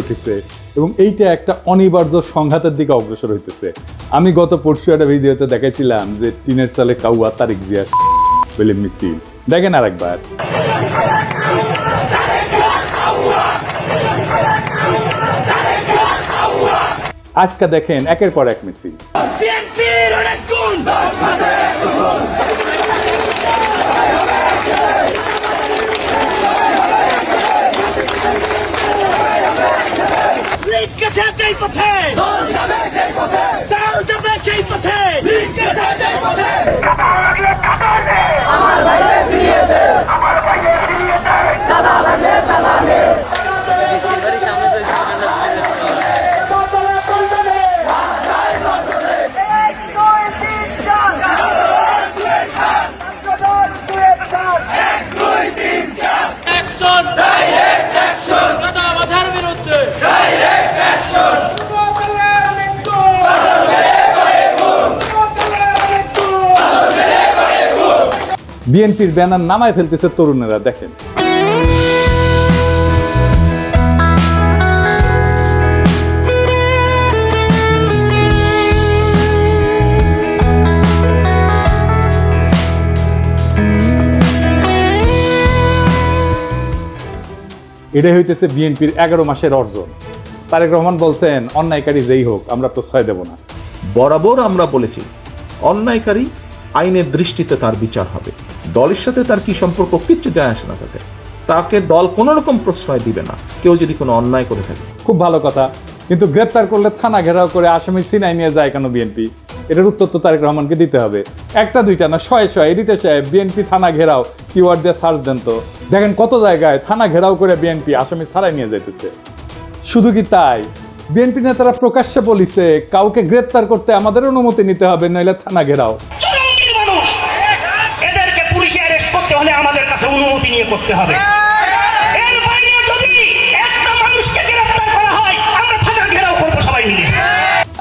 উঠেছে এবং এইটা একটা অনিবার্য সংঘাতের দিকে অগ্রসর হইতেছে। আমি গত পরশু একটা ভিডিওতে দেখাইছিলাম যে টিনের চালে কাউয়া তারিক জিয়া বলে মিছিল, দেখেন আরেকবার। আজকে দেখেন একের পর এক মিছিল। বিএনপির ব্যানার নামায় ফেলতেছে তরুণেরা, দেখেন। এটাই হইতেছে বিএনপির 11 মাসের অর্জন। তারেক রহমান বলছেন, অন্যায়কারী যেই হোক আমরা প্রশ্রয় দেব না। বরাবর আমরা বলেছি অন্যায়কারী আইনের দৃষ্টিতে তার বিচার হবে। দলের সাথে তার কি সম্পর্ক কিচ্ছু যায় আসে না, তাকে দল কোনো রকম প্রশ্রয় দিবে না কেউ যদি কোনো অন্যায় করে থাকে। খুব ভালো কথা, কিন্তু গ্রেপ্তার করলে থানা ঘেরাও করে আসামি সিনাই নিয়ে যায় কেন বিএনপি? এটার উত্তর তো তারেক রহমানকে দিতে হবে। একটা দুইটা না, শয়ে শয়ে এডিটর সাহেব বিএনপি থানা ঘেরাও কিওয়ার্ড দিয়ে সার্চ দেন তো, দেখেন কত জায়গায় থানা ঘেরাও করে বিএনপি আসামি ছাড়াই নিয়ে যাইতেছে। শুধু কি তাই, বিএনপি নেতারা প্রকাশ্যে বলিছে কাউকে গ্রেপ্তার করতে আমাদের অনুমতি নিতে হবে, নইলে থানা ঘেরাও। এদেরকে পুলিশে অ্যারেস্ট করতে হলে আমাদের কাছে অনুমতি নিয়ে করতে হবে। এর বাইরে যদি একটা মানুষকে গ্রেফতার করা হয় আমরা থানা ঘেরাও করব সবাই মিলে।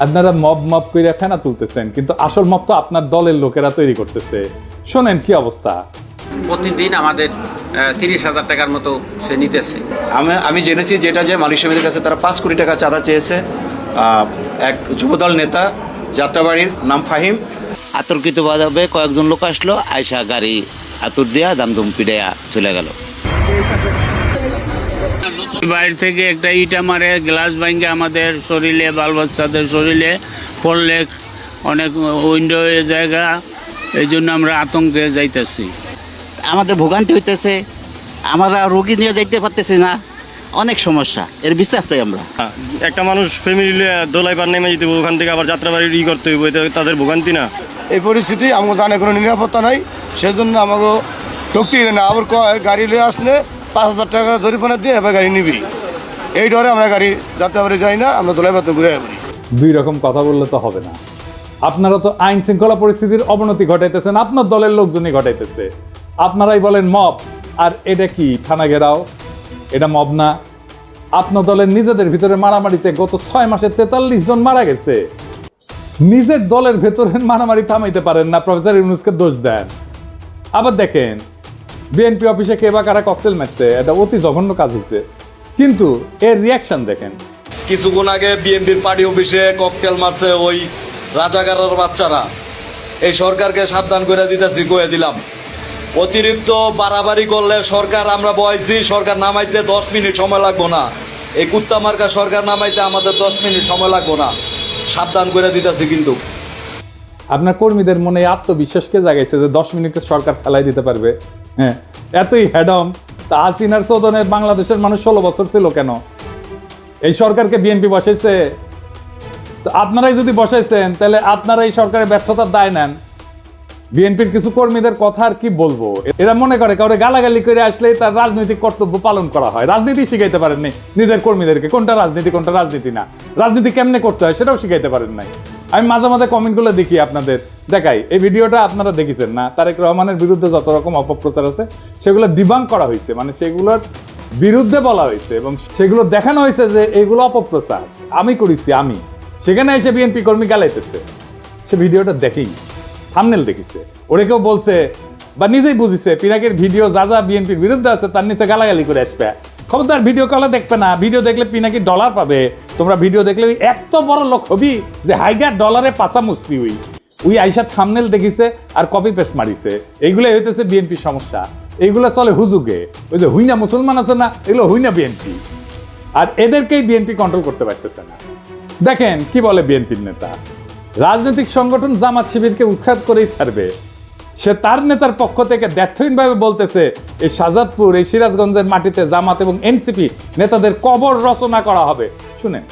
আপনারা মব করে ফেনা তুলতেছেন, কিন্তু আসল মব তো আপনার দলের লোকেরা তৈরি করতেছে। শোনেন কি অবস্থা। প্রতিদিন আমাদের 30,000 টাকার মতো সে নিতেছে। আমি জেনেছি যেটা যে মালিক সমিতির কাছে তারা 5 কোটি টাকা চাঁদা চেয়েছে। এক যুবদল নেতা যাত্রাবাড়ির নাম ফাহিম, আতর্কিতভাবে কয়েকজন লোক আসলো, আয়সা গাড়ি আতুর দিয়া দামদুম পিড়াইয়া চলে গেল। বাইরে থেকে একটা ইটা মারে, গ্লাস ভাঙ্গে আমাদের শরীরে, বাল বাচ্চাদের শরীরে পড়লে অনেক উইন্ডো জায়গা, এই জন্য আমরা আতঙ্কে যাইতেছি। আমাদের ভোগান্তি হইতেছে, আমরা রোগী নিয়ে যাইতে পারতেছি না, অনেক সমস্যা। এর বিশ্বাস চাই আমরা। একটা মানুষ ফ্যামিলি দোলাই পার নেমে যেতে ওখান থেকে আবার যাত্রাবাড়ি করতে হইব, এটা তাদের ভোগান্তি না। এই পরিস্থিতি আমাকে জানে কোনো নিরাপত্তা নাই, সেজন্য আমাকে ঢুকতে দেয় না। আবার গাড়ি লিয়ে আসলে 5,000 টাকা জরিমানা দিয়ে এবার গাড়ি নিবি, এই ডরে আমরা গাড়ি যাত্রাবাড়ি যাই না, আমরা দোলাই পাতে ঘুরে আসি। দুই রকম কথা বললে তো হবে না। আপনারা তো আইন শৃঙ্খলা পরিস্থিতির অবনতি ঘটাইতেছেন, আপনার দলের লোকজনই ঘটাইতেছে। আপনারাই বলেন মব, আর এটা কি থানা ঘেরাও? এটা মব না। আপনার দলের নিজেদের ভিতরে মারামারিতে গত 6 মাসে 43 জন মারা গেছে। নিজের দলের ভেতরে মারামারি থামাইতে পারেন না, প্রফেসর ইউনূসকে দোষ দেন। আবার দেখেন বিএনপি অফিসে কে বা কারা ককটেল মারছে, এটা অতি জঘন্য কাজ হয়েছে, কিন্তু এর রিয়াকশন দেখেন। কিছুক্ষণ আগে বিএনপির পার্টি অফিসে ককটেল মারছে ওই রাজাকারের বাচ্চারা। এই সরকারকে সাবধান করে দিতেছি, কয়ে দিলাম অতিরিক্ত বাড়াবাড়ি করলে সরকার আমরা বয়সি, সরকার নামাইতে 10 মিনিট সময় লাগবো না। এই কুত্তা মার্কা সরকার নামাইতে আমাদের 10 মিনিট সময় লাগবো না, সাবধান করে দিতেছি। কিন্তু আপনার কর্মীদের মনে আত্মবিশ্বাসকে জাগাইছে যে 10 মিনিটে সরকার ফেলাই দিতে পারবে। হ্যাঁ, এতই হেডম। তা হাসিনার চোদনে বাংলাদেশের মানুষ 16 বছর ছিল কেন? এই সরকারকে বিএনপি বসাইছে। তো আপনারাই যদি বসাইছেন তাহলে আপনারা এই সরকারের ব্যর্থতার দায় নেন। বিএনপির কিছু কর্মীদের কথা আর কি বলবো, এরা মনে করে কাউরে গালাগালি করে আসলে তার রাজনৈতিক কর্তব্য পালন করা হয়। রাজনীতি শিখাইতে পারেন নাই নিজের কর্মীদেরকে, কোনটা রাজনীতি কোনটা রাজনীতি না, রাজনীতি কেমনে করতে হয় সেটাও শিখাইতে পারেন নাই। আমি মাঝে মাঝে কমেন্টগুলো দেখি, আপনাদের দেখাই। এই ভিডিওটা আপনারা দেখেছেন না? তারেক রহমানের বিরুদ্ধে যত রকম অপপ্রচার আছে সেগুলো ডিবাঙ্ক করা হয়েছে, মানে সেগুলোর বিরুদ্ধে বলা হয়েছে এবং সেগুলো দেখানো হয়েছে যে এগুলো অপপ্রচার আমি করেছি। আমি সেখানে এসে বিএনপি কর্মী গালাইতেছে, সে ভিডিওটা দেখেই থাম্বনেল দেখিছে। ওরে কেউ বলছে বা নিজেই বুঝিছে পিনাকের ভিডিও যা যা বিএনপির বিরুদ্ধে আছে তার নিচে গালাগালি করে আসবে। খবরদার ভিডিও কলে দেখবে না, ভিডিও দেখলে পিনাকি ডলার পাবে। তোমরা ভিডিও দেখলে ওই এত বড় লোক হবি যে হাইগার ডলারে পাশা মুসবি ওই আইসা থামনেল দেখিছে আর কপি পেস্ট মারিছে। এইগুলো হইতেছে বিএনপির সমস্যা। এইগুলো চলে হুজুগে, ওই যে হুইনা মুসলমান আছে না, এগুলো হুইনা বিএনপি, আর এদেরকেই বিএনপি কন্ট্রোল করতে পারতেছে না। দেখেন কি বলে বিএনপির নেতা, রাজনৈতিক সংগঠন জামাত শিবিরকে উৎখাত করেই ছাড়বে। সে তার নেতার পক্ষ থেকে ব্যর্থহীনভাবে বলতেছে এই শাহজাদপুর, এই সিরাজগঞ্জের মাটিতে জামাত এবং এনসিপি নেতাদের কবর রচনা করা হবে। শুনেন,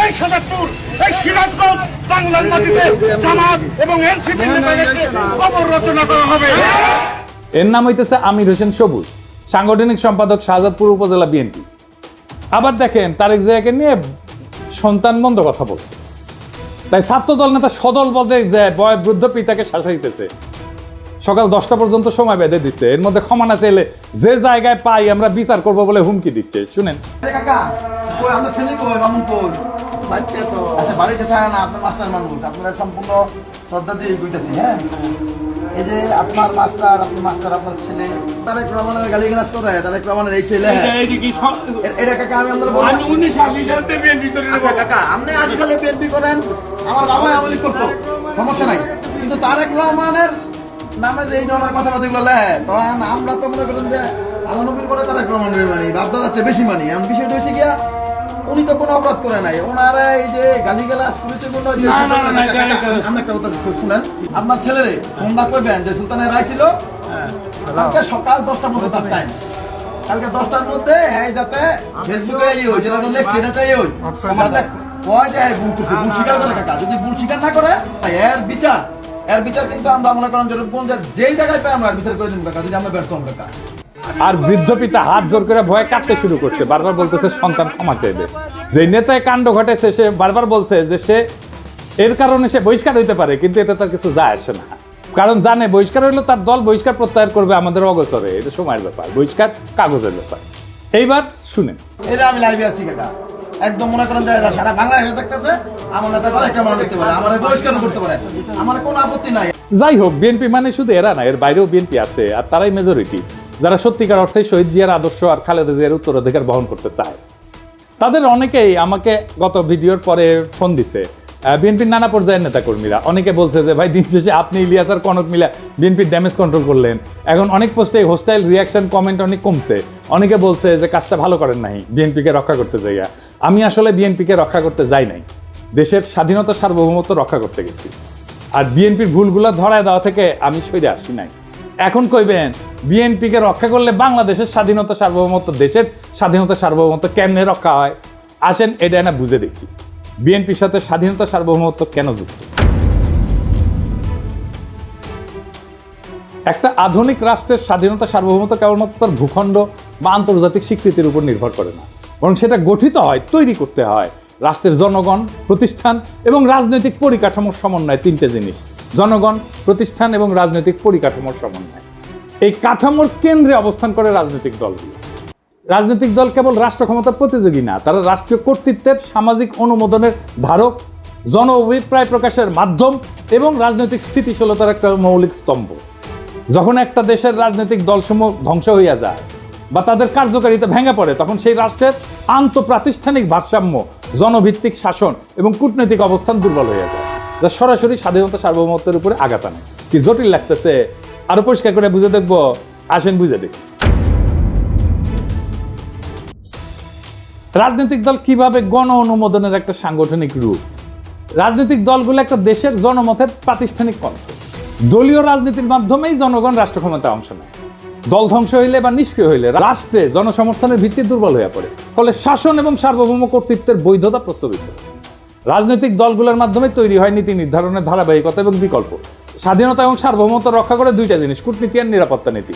এই শাহজাদপুর, এই সিরাজগঞ্জ, বাংলার মাটিতে জামাত এবং এনসিপি নেতাদেরকে কবর রচনা করা হবে। এর নাম হইতেছে আমির হোসেন সবুজ, সাংগঠনিক সম্পাদক শাহজাদপুর উপজেলা বিএনপি। আবার দেখেন তারেক জিয়াকে নিয়ে সন্তান বন্ধ কথা বলছে, তাই ছাত্রদল নেতা সদল পদে যে বয়োবৃদ্ধ পিতাকে শাসাইতেছে। সকাল 10টা পর্যন্ত সময় বেঁধে দিচ্ছে, এর মধ্যে ক্ষমা না চাইলে যে জায়গায় পাই আমরা বিচার করবো বলে হুমকি দিচ্ছে। শুনেন, বাড়িতে থাকে না, আপনার মাস্টার মানুষ, আপনারা সম্পূর্ণ শ্রদ্ধা দিয়ে বুঝতেছি। হ্যাঁ, এই যে আপনার মাস্টার, আপনার ছেলে তারেক রহমানের গালিগালাজ করে, তারেক রহমানের এই ছেলে, এটা কাকা আমি আপনাদের বলবো। আচ্ছা কাকা, আপনি 80 সালে বিএনপি করেন, আমার বাবা আওয়ামী লীগ করতো, সমস্যা নাই, কিন্তু তারেক রহমানের নামে যে এই ধরনের কথাবার্তাগুলো লেয়, তখন আমরা তো মনে করেন যে আল্লাহ নবীর পরে তারেক রহমানের মানি, বাপদা যাচ্ছে বেশি মানি। এমন বিষয়টা হচ্ছে গিয়া উনি তো কোনো অপরাধ করে নাই, ওনারা এই যে গালিগালাজ করেছে বললো যে আমরা একটা কথা শুনেন, আপনার ছেলেরে ফোন না করবেন যে সুলতানের রায় ছিল কালকে সকাল 10টার মধ্যে তার টাইম, কালকে 10টার মধ্যে হ্যাঁ যাতে ফেসবুকে ওই যেটা তো লেখছে না তাই ওই কয় যে ভুল করছে, ভুল স্বীকার করে কাকা, যদি ভুল স্বীকার না করে এর বিচার কিন্তু আমরা মনে করেন যেই জায়গায় পাই আমরা বিচার করে দিন কাকা, যদি আমরা ব্যর্থ হন কাকা। আর বৃদ্ধ পিতা হাত জোর করে ভয়ে কাঁদতে শুরু করছে, বারবার বলতেছে সন্তান ক্ষমা চাইবে। যে নেতায় কাণ্ড ঘটেছে সে বারবার বলছে যে সে এর কারণে সে বহিষ্কার হইতে পারে, কিন্তু এতে তার কিছু যায় আসে না, কারণ জানে বহিষ্কার হইলে তার দল বহিষ্কার প্রত্যাহার করবে আমাদের অগোচরে, এটা সময়ের ব্যাপার, বহিষ্কার কাগজের ব্যাপার। এইবার শুনেন, এটা আমি লাইভে আছি কাকা, একদম মনে করেন যে সারা বাংলাদেশে দেখতেছে আমার নেতা একটা মানুষ দেখতে পারে, আমার বহিষ্কার করতে পারে, আমার কোনো আপত্তি নাই। যাই হোক, বিএনপি মানে শুধু এরা না, এর বাইরেও বিএনপি আছে, আর তারাই মেজরিটি, যারা সত্যিকার অর্থে শহীদ জিয়ার আদর্শ আর খালেদা জিয়ার উত্তরাধিকার বহন করতে চায়। তাদের অনেকেই আমাকে গত ভিডিওর পরে ফোন দিছে, বিএনপির নানা পর্যায়ের নেতাকর্মীরা। অনেকে বলছে যে ভাই দিন শেষে আপনি ইলিয়াস আর কনক মিলা বিএনপির ড্যামেজ কন্ট্রোল করলেন। এখন অনেক পোস্টে হোস্টাইল রিয়াকশন কমেন্ট অনেক কমছে, অনেকে বলছে যে কাজটা ভালো করেন নাই, বিএনপিকে রক্ষা করতে যাইয়া। আমি আসলে বিএনপিকে রক্ষা করতে যাই নাই, দেশের স্বাধীনতা সার্বভৌমত্ব রক্ষা করতে গেছি, আর বিএনপির ভুলগুলো ধরায় দেওয়া থেকে আমি সরে আসি নাই। এখন কইবেন বিএনপিকে রক্ষা করলে বাংলাদেশের স্বাধীনতা সার্বভৌমত্ব, দেশের স্বাধীনতা সার্বভৌমত্ব কেমনে রক্ষা হয়? আসেন এটা না বুঝে দেখি, বিএনপির সাথে স্বাধীনতা সার্বভৌমত্ব কেন যুক্ত। একটা আধুনিক রাষ্ট্রের স্বাধীনতা সার্বভৌমত্ব কেবলমাত্র তার ভূখণ্ড বা আন্তর্জাতিক স্বীকৃতির উপর নির্ভর করে না, বরং সেটা গঠিত হয়, তৈরি করতে হয় রাষ্ট্রের জনগণ, প্রতিষ্ঠান এবং রাজনৈতিক পরিকাঠামোর সমন্বয়। তিনটে জিনিস: জনগণ, প্রতিষ্ঠান এবং রাজনৈতিক পরিকাঠামোর সমন্বয়। এই কাঠামোর কেন্দ্রে অবস্থান করে রাজনৈতিক দলগুলো। রাজনৈতিক দল কেবল রাষ্ট্র ক্ষমতার প্রতিযোগী না, তারা রাষ্ট্রীয় কর্তৃত্বের সামাজিক অনুমোদনের ধারক, জন অভিপ্রায় প্রকাশের মাধ্যম এবং রাজনৈতিক স্থিতিশীলতার একটা মৌলিক স্তম্ভ। যখন একটা দেশের রাজনৈতিক দলসমূহ ধ্বংস হইয়া যায় বা তাদের কার্যকারিতা ভেঙে পড়ে, তখন সেই রাষ্ট্রের আন্তঃপ্রাতিষ্ঠানিক ভারসাম্য, জনভিত্তিক শাসন এবং কূটনৈতিক অবস্থান দুর্বল হয়ে যায়, যা সরাসরি স্বাধীনতা সার্বভৌমত্বের উপরে আঘাত আনে। কি জটিল লাগতেছে? আরো পরিষ্কার করে বুঝে দেখবো, আসেন বুঝে দেখি। রাজনৈতিক দল কিভাবে গণ অনুমোদনের একটা সাংগঠনিক রূপ। রাজনৈতিক দলগুলো একটা দেশের জনমতের প্রাতিষ্ঠানিক কণ্ঠ। দলীয় রাজনীতির মাধ্যমেই জনগণ রাষ্ট্র ক্ষমতায় অংশ নেয়। দল ধ্বংস হইলে বা নিষ্ক্রিয় হইলে রাষ্ট্রে জনসমর্থনের ভিত্তি দুর্বল হয়ে পড়ে, ফলে শাসন এবং সার্বভৌম কর্তৃত্বের বৈধতা প্রস্তাবিত। রাজনৈতিক দলগুলোর মাধ্যমে তৈরি হয় নীতি নির্ধারণের ধারাবাহিকতা এবং বিকল্প। স্বাধীনতা এবং সার্বভৌমত্ব রক্ষা করে দুইটা জিনিস: কূটনীতি আর নিরাপত্তা নীতি।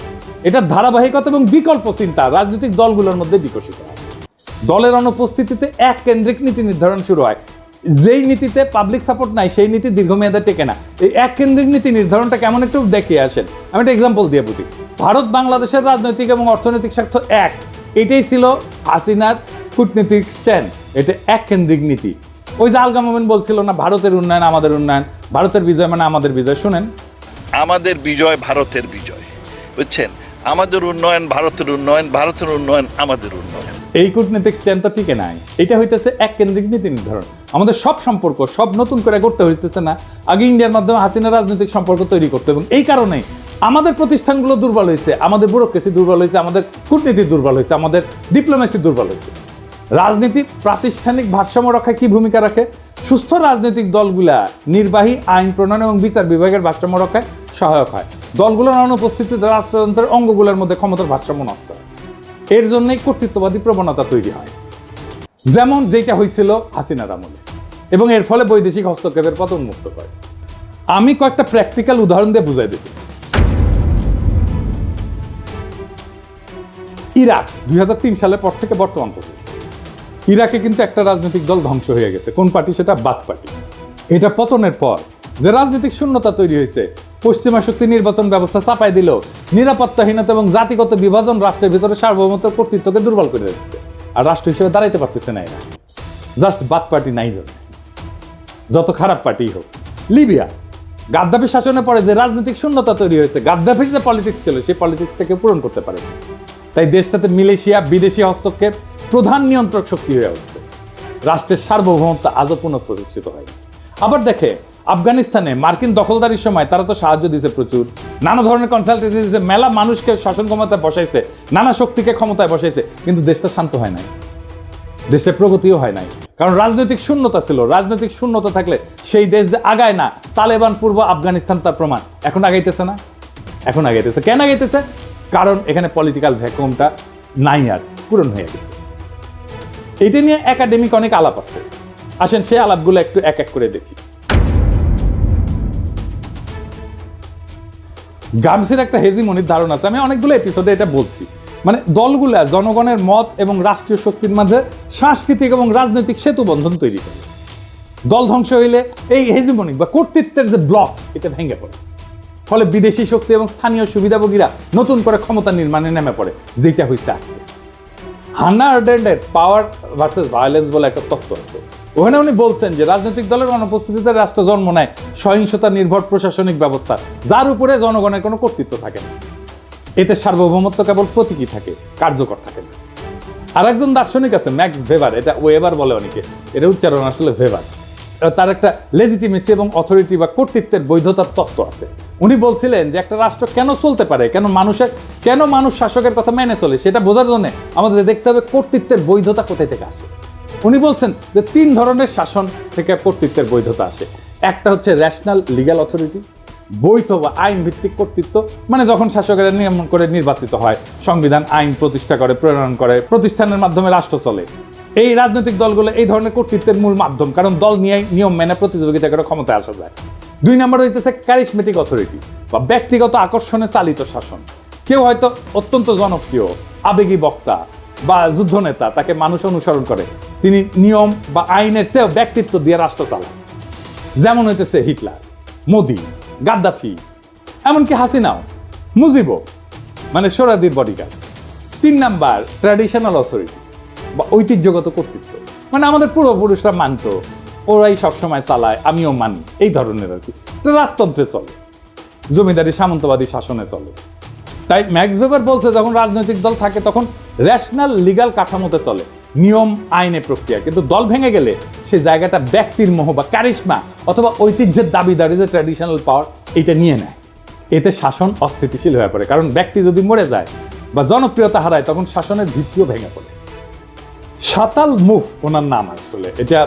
এটা ধারাবাহিকতা এবং বিকল্প চিন্তা রাজনৈতিক দলগুলোর মধ্যে বিকশিত হয়। দলের অনুপস্থিতিতে এক কেন্দ্রিক নীতি নির্ধারণ শুরু হয়। যেই নীতিতে পাবলিক সাপোর্ট নাই সেই নীতি দীর্ঘমেয়াদে টেকে না। এই এক কেন্দ্রিক নীতি নির্ধারণটা কেমন একটু দেখিয়ে আসেন। আমি একটা এক্সাম্পল দিয়ে বুঝি। ভারত বাংলাদেশের রাজনৈতিক এবং অর্থনৈতিক স্বার্থ এক, এটাই ছিল হাসিনার কূটনীতিক স্ট্যান্ড, এটা এককেন্দ্রিক নীতি। ওই যে আলগা মোমেন বলছিল না, ভারতের উন্নয়ন আমাদের উন্নয়ন, ভারতের বিজয় মানে আমাদের বিজয়। শুনেন, আমাদের বিজয় ভারতের বিজয়, বুঝছেন? আমাদের উন্নয়ন ভারতের উন্নয়ন, ভারতের উন্নয়ন আমাদের উন্নয়ন। এই কূটনীতিক স্ট্যান্ড তো টিকে নাই। এটা হইতেছে এককেন্দ্রিক নীতি নির্ধারণ। আমাদের সব সম্পর্ক সব নতুন করে করতে হইতেছে না, আগে ইন্ডিয়ার মাধ্যমে হাসিনা রাজনৈতিক সম্পর্ক তৈরি করতে, এবং এই কারণে আমাদের প্রতিষ্ঠানগুলো দুর্বল হয়েছে, আমাদের ব্যুরোক্রেসি দুর্বল হয়েছে, আমাদের কূটনীতি দুর্বল হয়েছে, আমাদের ডিপ্লোমেসি দুর্বল হয়েছে। রাজনীতি প্রাতিষ্ঠানিক ভারসাম্য রক্ষায় কি ভূমিকা রাখে? সুস্থ রাজনৈতিক দলগুলা নির্বাহী, আইন প্রণয়ন এবং বিচার বিভাগের ভারসাম্য রক্ষায় সহায়ক হয়। দলগুলোর অনুপস্থিতিতে রাষ্ট্রযন্ত্রের অঙ্গগুলোর মধ্যে ক্ষমতার ভারসাম্য নষ্ট হয়। এর জন্যই কর্তৃত্ববাদী প্রবণতা তৈরি হয়, যেমন যেটা হয়েছিল হাসিনার আমলে, এবং এর ফলে বৈদেশিক হস্তক্ষেপের পথ উন্মুক্ত হয়। আমি কয়েকটা প্র্যাকটিক্যাল উদাহরণ দিয়ে বুঝাই দিতেছি। ইরাক 2003 সালের পর থেকে বর্তমান পর্যন্ত ইরাকে কিন্তু একটা রাজনৈতিক দল ধ্বংস হয়ে গেছে। কোন পার্টি? সেটা বাথ পার্টি। এটা পতনের পর যে রাজনৈতিক শূন্যতা তৈরি হয়েছে, পশ্চিমা শক্তি নির্বাচন ব্যবস্থা চাপাই দিল, নিরাপত্তাহীনতা এবং জাতিগত বিভাজন রাষ্ট্রের ভিতরে সার্বভৌমত্ব কর্তৃত্বকে দুর্বল করে দিচ্ছে, আর রাষ্ট্র হিসেবে দাঁড়াইতে পারতেছে না এরা। জাস্ট বাথ পার্টি নাই, যত খারাপ পার্টি হোক। লিবিয়া গাদ্দাফি শাসনের পরে যে রাজনৈতিক শূন্যতা তৈরি হয়েছে, গাদ্দাফির যে পলিটিক্স ছিল সেই পলিটিক্সটাকে পূরণ করতে পারে, তাই দেশটাতে মিলেশিয়া, বিদেশি হস্তক্ষেপ প্রধান নিয়ন্ত্রক শক্তি হয়ে উঠছে। রাষ্ট্রের সার্বভৌমত্ব আজও পুনঃপ্রতিষ্ঠিত হয়। আবার দেখে আফগানিস্তানে মার্কিন দখলদারির সময় তারা তো সাহায্য দিয়েছে প্রচুর, নানা ধরনের কনসালটেন্সি দিয়েছে, মেলা মানুষকে শাসন ক্ষমতায় বসাইছে, নানা শক্তিকে ক্ষমতায় বসাইছে, কিন্তু দেশটা শান্ত হয় নাই, দেশের প্রগতিও হয় নাই, কারণ রাজনৈতিক শূন্যতা ছিল। রাজনৈতিক শূন্যতা থাকলে সেই দেশ যে আগায় না, তালেবান পূর্ব আফগানিস্তান তার প্রমাণ। এখন আগাইতেছে না, এখন আগাইতেছে। কেন আগাইতেছে? কারণ এখানে পলিটিক্যাল ভ্যাকুয়ামটা নাই, আর পূরণ হয়ে গেছে। এটা নিয়ে একাডেমিক অনেক আলাপ আছে, আসেন সেই আলাপগুলো একটু এক এক করে দেখি। গ্রামসির একটা হেজিমনির ধারণা আছে, আমি অনেকগুলো এপিসোডে এটা বলছি। মানে দলগুলা জনগণের মত এবং রাষ্ট্রীয় শক্তির মাঝে সাংস্কৃতিক এবং রাজনৈতিক সেতু বন্ধন তৈরি করে। দল ধ্বংস হইলে এই হেজিমনিক বা কর্তৃত্বের যে ব্লক, এটা ভেঙে পড়ে, ফলে বিদেশি শক্তি এবং স্থানীয় সুবিধাভোগীরা নতুন করে ক্ষমতা নির্মাণে নেমে পড়ে, যেটা হয়েছে আজকে। হান্না আরেন্ডের পাওয়ার ভার্সেস ভায়োলেন্স বলে একটা তত্ত্ব আছে। ওখানে উনি বলছেন যে রাজনৈতিক দলের অনুপস্থিতিতে রাষ্ট্র জন্ম নেয় সহিংসতা নির্ভর প্রশাসনিক ব্যবস্থা, যার উপরে জনগণের কোনো কর্তৃত্ব থাকে না। এতে সার্বভৌমত্ব কেবল প্রতীকী থাকে, কার্যকর থাকে না। আর একজন দার্শনিক আছে ম্যাক্স ভেবার, এটা ওয়েবার বলে অনেকে, এটা উচ্চারণ আসলে ভেবার। তার একটা লেজিটিমেসি এবং অথরিটি বা কর্তৃত্বের বৈধতার তত্ত্ব আছে। উনি বলছিলেন যে একটা রাষ্ট্র কেন চলতে পারে, কেন মানুষ শাসকের কথা মেনে চলে, সেটা বোঝার জন্য আমাদের দেখতে হবে কর্তৃত্বের বৈধতা কোথায় থেকে আসে। উনি বলছেন যে 3 ধরনের শাসন থেকে কর্তৃত্বের বৈধতা আসে। একটা হচ্ছে ন্যাশনাল লিগ্যাল অথরিটি, বৈধ বা আইন ভিত্তিক কর্তৃত্ব, মানে যখন শাসকেরা নিয়ম করে নির্বাচিত হয়, সংবিধান আইন প্রতিষ্ঠা করে, প্রণয়ন করে, প্রতিষ্ঠানের মাধ্যমে রাষ্ট্র চলে। এই রাজনৈতিক দলগুলো এই ধরনের কর্তৃত্বের মূল মাধ্যম, কারণ দল নিয়ে নিয়ম মেনে প্রতিযোগিতা করে ক্ষমতায় আসা যায়। 2 নম্বর হইতেছে ক্যারিসমেটিক অথরিটি বা ব্যক্তিগত আকর্ষণে চালিত শাসন। কেউ হয়তো অত্যন্ত জনপ্রিয়, আবেগী বক্তা বা যুদ্ধনেতা, তাকে মানুষ অনুসরণ করে, তিনি নিয়ম বা আইনের চেয়েও ব্যক্তিত্ব দিয়ে রাষ্ট্র চালান। যেমন হইতেছে হিটলার, মোদি, গাদ্দাফি, এমনকি হাসিনাও, মুজিবও, মানে সোহরাওয়ার্দীর বডিগার্ড। 3 নাম্বার ট্র্যাডিশনাল অথরিটি বা ঐতিহ্যগত কর্তৃত্ব, মানে আমাদের পূর্বপুরুষরা মানত, ওরাই সবসময় চালায়, আমিও মানি, এই ধরনের আর কি। রাজতন্ত্রে চলে, জমিদারি সামন্তবাদী শাসনে চলে। তাই ম্যাক্স ভেবার বলছে যখন রাজনৈতিক দল থাকে তখন রেশনাল লিগ্যাল কাঠামোতে চলে, নিয়ম আইনে প্রক্রিয়া, কিন্তু দল ভেঙে গেলে সেই জায়গাটা ব্যক্তির মোহ বা ক্যারিশমা অথবা ঐতিহ্যের দাবিদারি, যে ট্র্যাডিশনাল পাওয়ার, এইটা নিয়ে নেয়। এতে শাসন অস্থিতিশীল হয়ে পড়ে, কারণ ব্যক্তি যদি মরে যায় বা জনপ্রিয়তা হারায় তখন শাসনের ভিত্তিও ভেঙে পড়ে। শাতাল মুফ ওনার নাম, আসলে এটা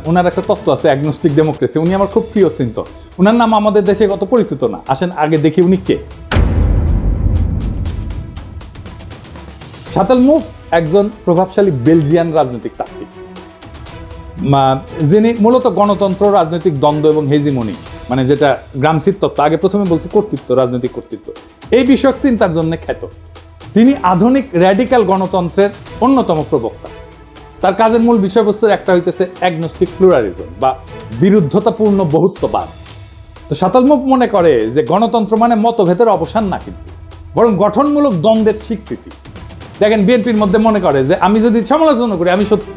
ওনার একটা তত্ত্ব আছে অ্যাগনোস্টিক ডেমোক্রেসি। উনি আমার খুব প্রিয় চিন্তক। ওনার নাম আমাদের দেশে কত পরিচিত না, আসেন আগে দেখি উনি কে। শাতাল মুফ একজন প্রভাবশালী বেলজিয়ান রাজনৈতিক তাত্ত্বিক, যিনি মূলত গণতন্ত্র, রাজনৈতিক দ্বন্দ্ব এবং হেজিমনি, মানে যেটা গ্রামসির তত্ত্ব, আগে প্রথমে বলছি কর্তৃত্ব, রাজনৈতিক কর্তৃত্ব, এই বিষয়ক চিন্তার জন্য খ্যাত। তিনি আধুনিক র্যাডিক্যাল গণতন্ত্রের অন্যতম প্রবক্তা। তার কাজের মূল বিষয়বস্তুর একটা হইতেছে অ্যাগনোস্টিক প্লুরালিজম বা বিরুদ্ধতাপূর্ণ বহুত্ববাদ। তো শাতাল মুফ মনে করে যে গণতন্ত্র মানে মতভেদের অবসান না, কিন্তু বরং গঠনমূলক দ্বন্দ্বের স্বীকৃতি। দেখেন বিএনপির মধ্যে মনে করে যে আমি যদি সমালোচনা করি আমি শত্রু,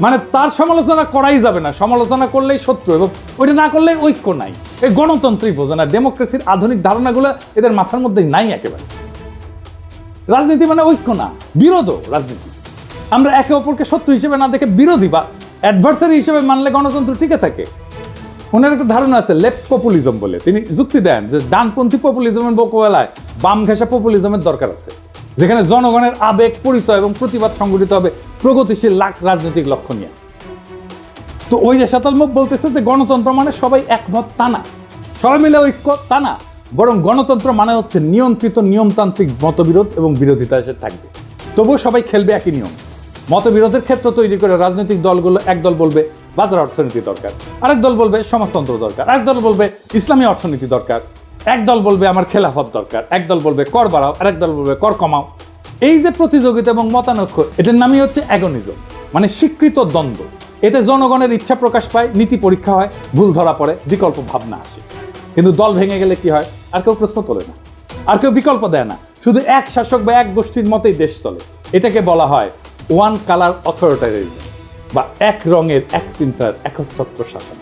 মানে তার সমালোচনা করাই যাবে না, সমালোচনা করলেই শত্রু, এবং ওইটা না করলে ঐক্য নাই। এই গণতন্ত্রই বোঝে না, ডেমোক্রেসির আধুনিক ধারণাগুলো এদের মাথার মধ্যে নাই একেবারে। রাজনীতি মানে ঐক্য না, বিরোধ রাজনীতি। আমরা একে অপরকে শত্রু হিসেবে না দেখে বিরোধী বা অ্যাডভার্সারি হিসেবে মানলে গণতন্ত্র টিকে থাকে। ওনার একটা ধারণা আছে লেফট পপুলিজম বলে, তিনি যুক্তি দেন যে ডানপন্থী পপুলিজমের মোকাবেলায় বাম ঘেঁষা পপুলিজমের দরকার আছে, যেখানে জনগণের আবেগ, পরিচয় এবং প্রতিবাদ সংগঠিত হবে প্রগতিশীল রাজনৈতিক লক্ষ্য নিয়ে। তো ওই যে শতালমুখ বলতেছে যে গণতন্ত্র মানে সবাই একমত তা না, সবাই মিলে ঐক্য তা না, বরং গণতন্ত্র মানে হচ্ছে নিয়ন্ত্রিত নিয়মতান্ত্রিক মতবিরোধ এবং বিরোধিতা এসে থাকবে, তবুও সবাই খেলবে একই নিয়ম। মতবিরোধের ক্ষেত্র তৈরি করে রাজনৈতিক দলগুলো, এক দল বলবে বাজার অর্থনীতি দরকার, আরেক দল বলবে সমাজতন্ত্র দরকার, আরেক দল বলবে ইসলামী অর্থনীতি দরকার, এক দল বলবে আমার খেলাফত দরকার, এক দল বলবে কর বাড়াও, আরেক দল বলবে কর কমাও। এই যে প্রতিযোগিতা এবং মতানৈক্য, এটার নামই হচ্ছে অ্যাগনিজম, মানে স্বীকৃত দ্বন্দ্ব। এতে জনগণের ইচ্ছা প্রকাশ পায়, নীতি পরীক্ষা হয়, ভুল ধরা পড়ে, বিকল্প ভাবনা আসে। কিন্তু দল ভেঙে গেলে কি হয়? আর কেউ প্রশ্ন তোলে না, আর কেউ বিকল্প দেয় না, শুধু এক শাসক বা এক গোষ্ঠীর মতেই দেশ চলে। এটাকে বলা হয় ওয়ান কালার অথরিটারিজম, বা এক রঙের এক চিন্তার একচ্ছত্র শাসন।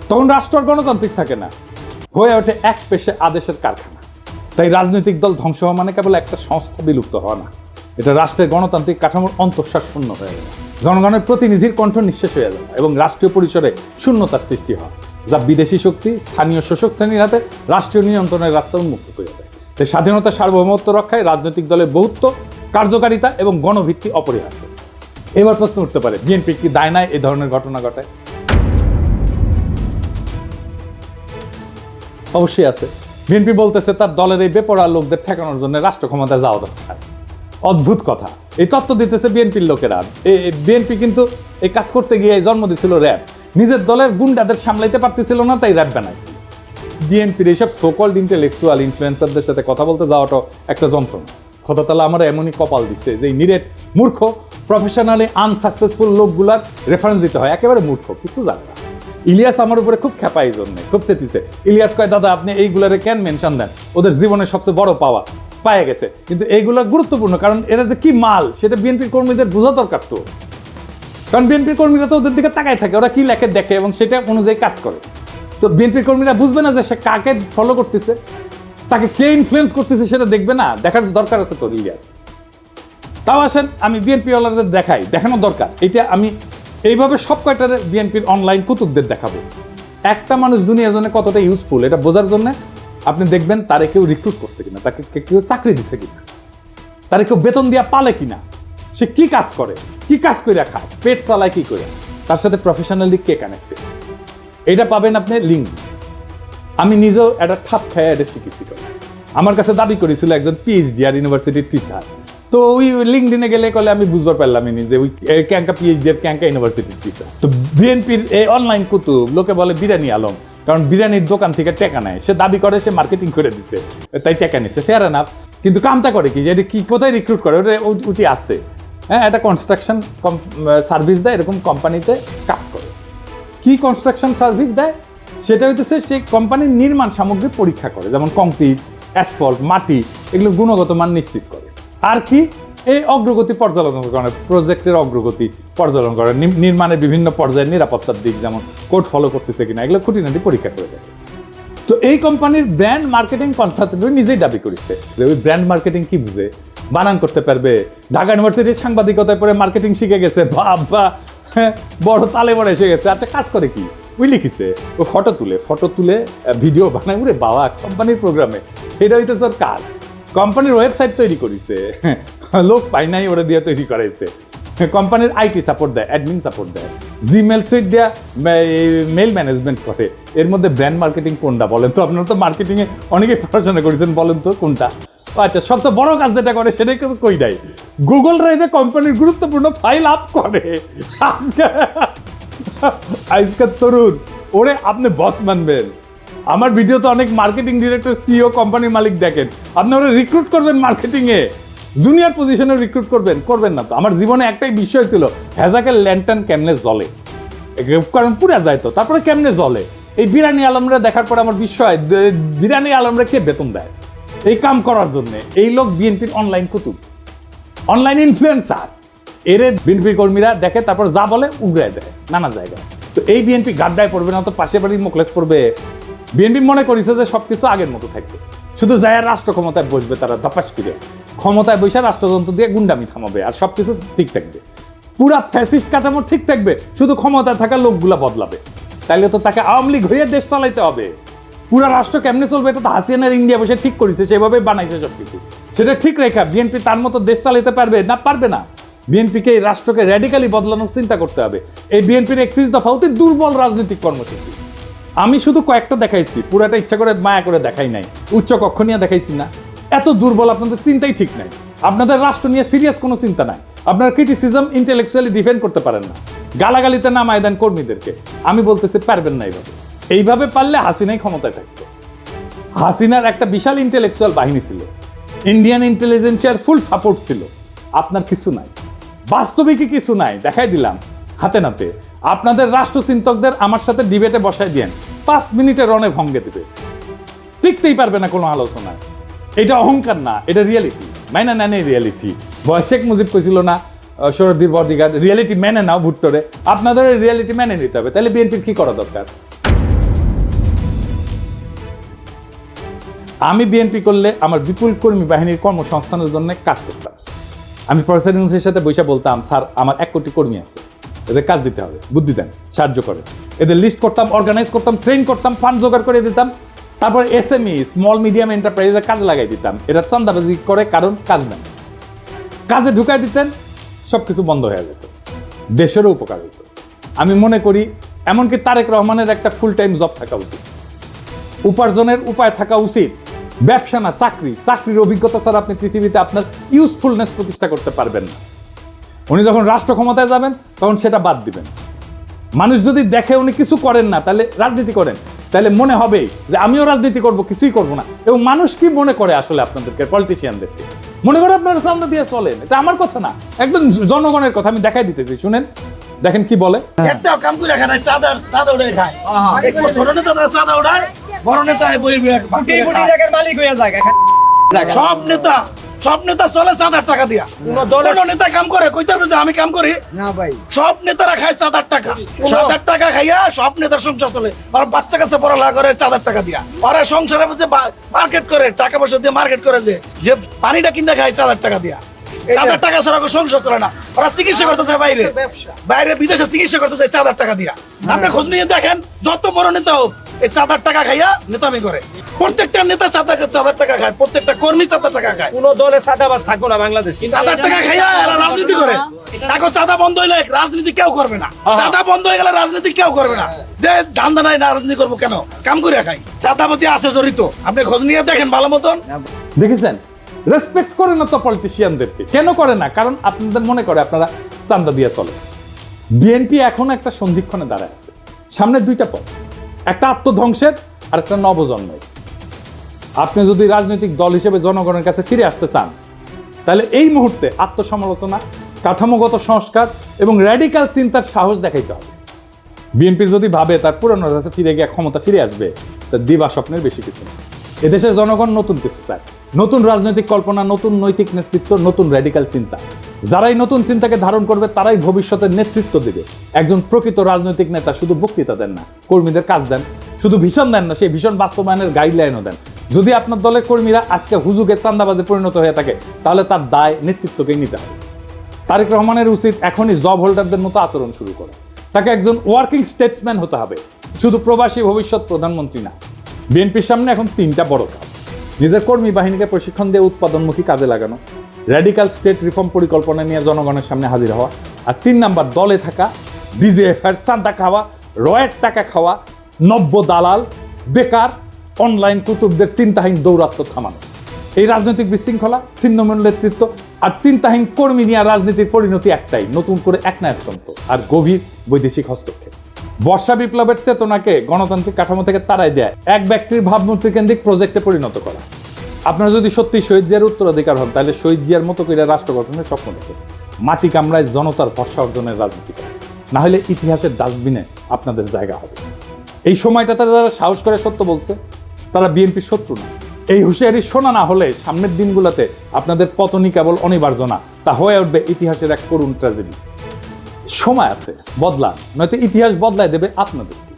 তখন রাষ্ট্র আর গণতান্ত্রিক থাকে না, হয়ে ওঠে এক পেশে আদেশের কারখানা। তাই রাজনৈতিক দল ধ্বংস হওয়া মানে কেবল একটা সংস্থা বিলুপ্ত হওয়া না, এটা রাষ্ট্রের গণতান্ত্রিক কাঠামোর অন্তঃশ্বাস শূন্য হয়ে যাবে, জনগণের প্রতিনিধির কণ্ঠ নিঃশেষ হয়ে যাবে এবং রাষ্ট্রীয় পরিসরে শূন্যতার সৃষ্টি হয়, যা বিদেশি শক্তি স্থানীয় শোষক শ্রেণীর হাতে রাষ্ট্রীয় নিয়ন্ত্রণের রাস্তা উন্মুক্ত করে দেয়। তাই স্বাধীনতা, সার্বভৌমত্ব রক্ষায় রাজনৈতিক দলের বহুত্ব, কার্যকারিতা এবং গণভিত্তি অপরিহার্য। এবার প্রশ্ন উঠতে পারে, বিএনপি কি দায় নাই এই ধরনের ঘটনা ঘটায়? অবশ্যই আছে। বিএনপি বলতেছে তার দলের এই বেপরোয়া লোকদের ঠেকানোর জন্য রাষ্ট্র ক্ষমতায় যাওয়া দরকার। অদ্ভুত কথা, এই তত্ত্ব দিতেছে বিএনপির লোকেরা। বিএনপি কিন্তু এই কাজ করতে গিয়ে জন্ম দিয়েছিল র্যাব, নিজের দলের গুন্ডাদের সামলাইতে পারতেছিল না, তাই র্যাব বানাইছে। বিএনপির এইসব সোকল্ড ইন্টেলেকচুয়াল ইনফ্লুয়েন্সারদের সাথে কথা বলতে যাওয়াটা একটা যন্ত্রণা। খোদা তাআলা আমরা এমনই কপাল দিচ্ছে যে নিরেট মূর্খ, প্রফেশনালি আনসাকসেসফুল লোকগুলার রেফারেন্স দিতে হয়, একেবারে মূর্খ, কিছু জানে না। ইলিয়াস আমার উপরে খুব খেপা, এই জন্য খুব চেতিছে। ইলিয়াস কয়, দাদা আপনি এইগুলারে কেন মেনশন দেন? ওদের জীবনের সবচেয়ে বড় পাওয়া পায়ে গেছে, কিন্তু এইগুলো গুরুত্বপূর্ণ, কারণ এরা যে কি মাল সেটা বিএনপির কর্মীদের বোঝা দরকার। তো কারণ বিএনপির কর্মীরা তো ওদের দিকে তাকায় থাকে, ওরা কি লেখে দেখে এবং সেটা অনুযায়ী কাজ করে। তো বিএনপির কর্মীরা বুঝবে না যে সে কাকে ফলো করতেছে, তাকে কে ইনফ্লুয়েন্স করতেছে, সেটা দেখবে না, দেখার দরকার আছে তোর ইলিয়াস। তাও আসেন আমি বিএনপি ওয়ালাদের দেখাই, দেখানো দরকার। এটা আমি এইভাবে সব কয়টার বিএনপির অনলাইন কুতুবদের দেখাবো। একটা মানুষ দুনিয়ার জন্য কতটা ইউজফুল এটা বোঝার জন্য আপনি দেখবেন তারে কেউ রিক্রুট করছে কিনা, তাকে কেউ চাকরি দিচ্ছে কিনা, তারে কেউ বেতন দিয়া পালে কিনা, সে কি কাজ করে, কি কাজ করে খায়, পেট চালায় কি করে, তার সাথে প্রফেশনালি কে কানেক্টেড, এটা পাবেন আপনি লিঙ্ক। আমি নিজেও একটা ঠাপ খায় এটা শিখেছি। আমার কাছে দাবি করেছিল একজন পিএইচডি আর ইউনিভার্সিটির টিচার, তো ওই লিঙ্কডিনে গেলে কলে আমি বুঝবার পারলাম যে ওই ক্যাঙ্কা পিএইচডি আর ক্যাঙ্কা ইউনিভার্সিটির টিচার। তো বিএনপির এই অনলাইন কুতুব লোকে বলে বিরিয়ানি আলম, কারণ বিরিয়ানির দোকান থেকে টেকা নেয়, সে দাবি করে সে মার্কেটিং করে দিচ্ছে, তাই টেকা নিচ্ছে, ফেয়ার এনাফ। কিন্তু কামটা করে কি, যে কি কোথায় রিক্রুট করে, ওটা উঠি আছে। হ্যাঁ, একটা কনস্ট্রাকশন সার্ভিস দেয়, এরকম কোম্পানিতে কাজ করে। কি কনস্ট্রাকশন সার্ভিস দেয় সেটা হইতেছে সেই কোম্পানির নির্মাণ সামগ্রী পরীক্ষা করে, যেমন কংক্রিট, অ্যাসফল্ট, মাটি, এগুলো গুণগত মান নিশ্চিত করে। আর কি, এই অগ্রগতি পর্যালোচনা করে, প্রজেক্টের অগ্রগতি পর্যালোচনা করে, নির্মাণের বিভিন্ন পর্যায়ের নিরাপত্তার দিক, যেমন কোড ফলো করতেছে কিনা, এগুলো খুঁটিনাটি পরীক্ষা করে দেয়। তো এই কোম্পানির ব্র্যান্ড মার্কেটিং কনসালটেন্ট নিজেই দাবি করেছে যে ওই ব্র্যান্ড মার্কেটিং কি বুঝে, বানান করতে পারবে, ঢাকা ইউনিভার্সিটির সাংবাদিকতায় পরে মার্কেটিং শিখে গেছে, বাবা বড় তালে বড় এসে গেছে। আচ্ছা, কাজ করে কি, ওই লিখিছে ও ফটো তুলে ভিডিও বানায়, উরে বাবা, কোম্পানির প্রোগ্রামে। এটা হইতে তোর কাজ। কোম্পানির ওয়েবসাইট তৈরি করেছে, লোক পাই নাই, ওরা দিয়ে তৈরি করাইছে। কোম্পানির আইটি সাপোর্ট দেয়, অ্যাডমিন সাপোর্ট দেয়, জিমেল সুইট দেয়া মেল ম্যানেজমেন্ট করে। এর মধ্যে ব্র্যান্ড মার্কেটিং কোনটা বলেন তো? আপনারা তো মার্কেটিংয়ে অনেকেই পড়াশোনা করেছেন, বলেন তো কোনটা? আচ্ছা, সবচেয়ে বড় কাজ যেটা করে সেটাই কিন্তু কই নাই, গুগল ড্রাইভে কোম্পানির গুরুত্বপূর্ণ ফাইল আপ করে। আজকের তরুণ, ওরে আপনি বস মানবেন। আমার ভিডিও তো অনেক মার্কেটিং ডিরেক্টর, সিইও, কোম্পানির মালিক দেখেন, আপনি ওরা রিক্রুট করবেন মার্কেটিংয়ে, জুনিয়র পজিশনে রিক্রুট করবেন না তো। আমার জীবনে একটাই বিষয় ছিল, হ্যাজাকের ল্যান্টার্ন কেমনে জ্বলে, কারণ পুরা যায় তো, তারপরে কেমনে জ্বলে। এই বিরানি আলমরা দেখার পর আমার বিষয়, বিরানি আলমরা কে বেতন দেয় এই কাম করার জন্য? এই লোক বিএনপির অনলাইন কুতুব। Online influencer. এর বিএনপি কর্মীরা দেখে, তারপর যা বলে উগড়ে দেয় নানা জায়গায়। তো এই বিএনপি গাড্ডায় পড়বে না, তো পাশে বাড়ির মোকলেস পড়বে। বিএনপি মনে করেছে যে সবকিছু আগের মতো থাকবে, শুধু যায় রাষ্ট্র ক্ষমতায় বসবে, তারা ধপাস করে ক্ষমতায় বসে রাষ্ট্রযন্ত্র দিয়ে গুন্ডামি থামাবে, আর সবকিছু ঠিক থাকবে। পুরা ফ্যাসিস্ট কাঠামো ঠিক থাকবে, শুধু ক্ষমতায় থাকা লোকগুলা বদলাবে। তাইলে তো তাকে আওয়ামী লীগ হয়ে দেশ চালাইতে হবে। পুরা রাষ্ট্র কেমনে চলবে এটা তো হাসিনার ইন্ডিয়া বসে ঠিক করেছে, সেভাবে বানাইছে সবকিছু। সেটা ঠিক রেখা বিএনপি তার মতো দেশ চালাইতে পারবে না? পারবে না। বিএনপিকে এই রাষ্ট্রকে র্যাডিক্যালি বদলানোর চিন্তা করতে হবে। এই বিএনপির 31 দফা অতি দুর্বল রাজনৈতিক কর্মসূচি। আমি শুধু কয়েকটা দেখাইছি, পুরাটা ইচ্ছা করে মায়া করে দেখাই নাই। উচ্চ কক্ষ নিয়ে দেখাইছি না? এত দুর্বল, আপনাদের চিন্তাই ঠিক নাই। আপনাদের রাষ্ট্র নিয়ে সিরিয়াস কোনো চিন্তা নাই। আপনার ক্রিটিসিজম ইন্টেলেকচুয়ালি ডিফেন্ড করতে পারেন না। গালাগালিতে নামায় দেন কর্মীদেরকে। আমি বলতেছি পারবেন না এইভাবে। এইভাবে পারলে হাসিনাই ক্ষমতায় থাকতো। হাসিনার একটা বিশাল ইন্টেলেকচুয়াল বাহিনী ছিল, ইন্ডিয়ান ইন্টেলিজেন্সিয়ার ফুল সাপোর্ট ছিল। আপনার কিছু নাই, বাস্তবিকই কিছু নাই। দেখাই দিলাম হাতে নাতে। আপনাদের রাষ্ট্রচিন্তকদের আমার সাথে ডিবেটে বসাই দিয়েন, 5 মিনিটে রণে ভঙ্গে দেবে, টিকতেই পারবে না কোনো আলোচনায়। এটা অহংকার না, এটা রিয়েলিটি। মাইনা নেন এই রিয়েলিটি। শেখ মুজিব কইছিল না শরদ্দীর বডিগার্ড, রিয়েলিটি মেনে নাও ভুট্টোরে। আপনাদের রিয়েলিটি মেনে নিতে হবে। তাহলে বিএনপির কি করা দরকার? আমি বিএনপি করলে আমার বিপুল কর্মী বাহিনীর কর্মসংস্থানের জন্য কাজ করতাম। আমি প্রফেসর ইউনূসের সাথে বসে বলতাম, স্যার আমার 1 কোটি কর্মী আছে, এদের কাজ দিতে হবে, বুদ্ধি দেন, সাহায্য করে। এদের লিস্ট করতাম, অর্গানাইজ করতাম, ট্রেন করতাম, ফান্ড জোগাড় করে দিতাম। তারপর এসএমই স্মল মিডিয়াম এন্টারপ্রাইজের কাজে লাগাই দিতাম। এরা চান্দাবাজি করে, কারণ কাজ নেন। কাজে ঢুকাই দিতেন, সবকিছু বন্ধ হয়ে যেত, দেশেরও উপকার হতো। আমি মনে করি এমনকি তারেক রহমানের একটা ফুল টাইম জব থাকা উচিত, উপার্জনের উপায় থাকা উচিত। ব্যবসা না, চাকরি। চাকরির অভিজ্ঞতা ছাড়া আপনি পৃথিবীতে আপনার ইউজফুলনেস প্রতিষ্ঠা করতে পারবেন না। উনি যখন রাষ্ট্র ক্ষমতায় যাবেন তখন সেটা বাদ দিবেন। মানুষ যদি দেখে উনি কিছু করেন না, তাহলে রাজনীতি করেন, তাহলে মনে হবে যে আমিও রাজনীতি করব, কিছুই করব না। এবং মানুষ কি মনে করে আসলে আপনাদেরকে, পলিটিশিয়ানদেরকে মনে করে আপনারা সামনে দিয়ে চলেন। এটা আমার কথা না, একদম জনগণের কথা। আমি দেখাই দিতেছি, শুনেন, দেখেন কি বলে। একটা কাম করে খায় চাঁদা উড়ে খায়। ছোট নেতা চাঁদা উড়ায়, বড় নেতা মালিক হয়ে যায়। সব নেতা চলে 4,000 টাকা দিয়া। কোন নেতা কাম করে কইতে হবে যে আমি কাম করি না ভাই? সব নেতারা খায় 4,000 টাকা। 4,000 টাকা খাইয়া সব নেতার সংসার চলে। আর বাচ্চা কাছে পড়ালেখা করে 4,000 টাকা দিয়া। ওরা সংসারে যে মার্কেট করে, টাকা পয়সা দিয়ে মার্কেট করে, যে পানিটা কিনে খায় 4,000 টাকা দিয়া। 4,000 টাকা ছাড়া সংসার চলে না। ওরা চিকিৎসা করতে যায় বাইরে বিদেশে চিকিৎসা করতে যায় 4,000 টাকা দিয়া। আপনি খোঁজ নিয়ে দেখেন, যত বড় নেতা হোক এই 4,000 টাকা খাইয়া নেতামি করে। প্রত্যেকটা নেতা 4,000 টাকা খায়, প্রত্যেকটা কর্মী 4,000 টাকা খায়। কোন দলে চাঁদাবাজ থাকবো না বাংলাদেশ। 4,000 টাকা খাইয়া এরা রাজনীতি করে। এখন চাঁদা বন্ধ হইলে রাজনীতি কেউ করবে না। চাঁদা বন্ধ হয়ে গেলে রাজনীতি কেউ করবে না। যে ধান্দা নাই না রাজনীতি করবো কেন? কাম করে খাই। চাঁদাবাজি আছে জড়িত, আপনি খোঁজ নিয়ে দেখেন ভালো মতন। দেখেছেন, রেসপেক্ট করে না তো পলিটিশিয়ানদেরকে। কেন করে না? কারণ আপনাদের মনে করে আপনারা চান্দা দিয়ে চলে। বিএনপি এখন একটা সন্ধিক্ষণে দাঁড়ায় আছে। সামনে 2টা পথ, একটা আত্মধ্বংসের আর একটা নবজন্মের। আপনি যদি রাজনৈতিক দল হিসেবে জনগণের কাছে ফিরে আসতে চান, তাহলে এই মুহূর্তে আত্মসমালোচনা, কাঠামোগত সংস্কার এবং র্যাডিক্যাল চিন্তার সাহস দেখাইতে হবে। বিএনপি যদি ভাবে তার পুরনো কাছে ফিরে গিয়ে ক্ষমতা ফিরে আসবে, তার দিবা স্বপ্নের বেশি কিছু না। এদেশের জনগণ নতুন কিছু চায়, নতুন রাজনৈতিক কল্পনা, নতুন নৈতিক নেতৃত্ব, নতুন র্যাডিক্যাল চিন্তা। যারাই নতুন চিন্তাকে ধারণ করবে তারাই ভবিষ্যতের নেতৃত্ব দেবে। একজন প্রকৃত রাজনৈতিক নেতা শুধু বক্তৃতা দেন না, কর্মীদের কাজ দেন। শুধু ভীষণ দেন না, সেই ভীষণ বাস্তবায়নের গাইডলাইনও দেন। যদি আপনার দলের কর্মীরা আজকে হুজুগে চান্দাবাজে পরিণত হয়ে থাকে, তাহলে তার দায় নেতৃত্বকেই নিতে হবে। তারেক রহমানের উচিত এখনই জব হোল্ডারদের মতো আচরণ শুরু করা। তাকে একজন ওয়ার্কিং স্টেটসম্যান হতে হবে, শুধু প্রবাসী ভবিষ্যৎ প্রধানমন্ত্রী না। বিএনপির সামনে এখন 3টা বড় কাজ: নিজের কর্মী বাহিনীকে প্রশিক্ষণ দিয়ে উৎপাদনমুখী কাজে লাগানো, র্যাডিক্যাল স্টেট রিফর্ম পরিকল্পনা নিয়ে জনগণের সামনে হাজির হওয়া, আর 3 নাম্বার দলে থাকা ডিজিএফআর চাঁদা খাওয়া, রয়ের টাকা খাওয়া, নব্য দালাল, বেকার, অনলাইন কুতুবদের চিন্তাহীন দৌরাত্ম্য থামানো। এই রাজনৈতিক বিশৃঙ্খলা, ছিন্নমূল নেতৃত্ব আর চিন্তাহীন কর্মী নিয়ে রাজনীতির পরিণতি একটাই: নতুন করে একনায়কতন্ত্র আর গভীর বৈদেশিক হস্তক্ষেপ। বর্ষা বিপ্লবের চেতনাকে গণতান্ত্রিক কাঠামো থেকে তাড়াই দেয় এক ব্যক্তির ভাবমূর্তি কেন্দ্রিক প্রজেক্টে পরিণত করা। আপনারা যদি সত্যি শহীদ জিয়ার উত্তরাধিকার হন, তাহলে শহীদ জিয়ার মতো করে রাষ্ট্র গঠনের স্বপ্ন দেখেন, মাটি কামড়ায় জনতার ভরসা অর্জনের রাজনীতি করে। না হলে ইতিহাসের ডাস্টবিনে আপনাদের জায়গা হবে। এই সময়টাতে যারা সাহস করে সত্য বলছে, তারা বিএনপির শত্রু না। এই হুঁশিয়ারি শোনা না হলে সামনের দিনগুলোতে আপনাদের পতনই কেবল অনিবার্য না, তা হয়ে উঠবে ইতিহাসের এক করুণ ট্র্যাজেডি। সময় আছে, বদলান, নয়তো ইতিহাস বদলায় দেবে আপনাদের।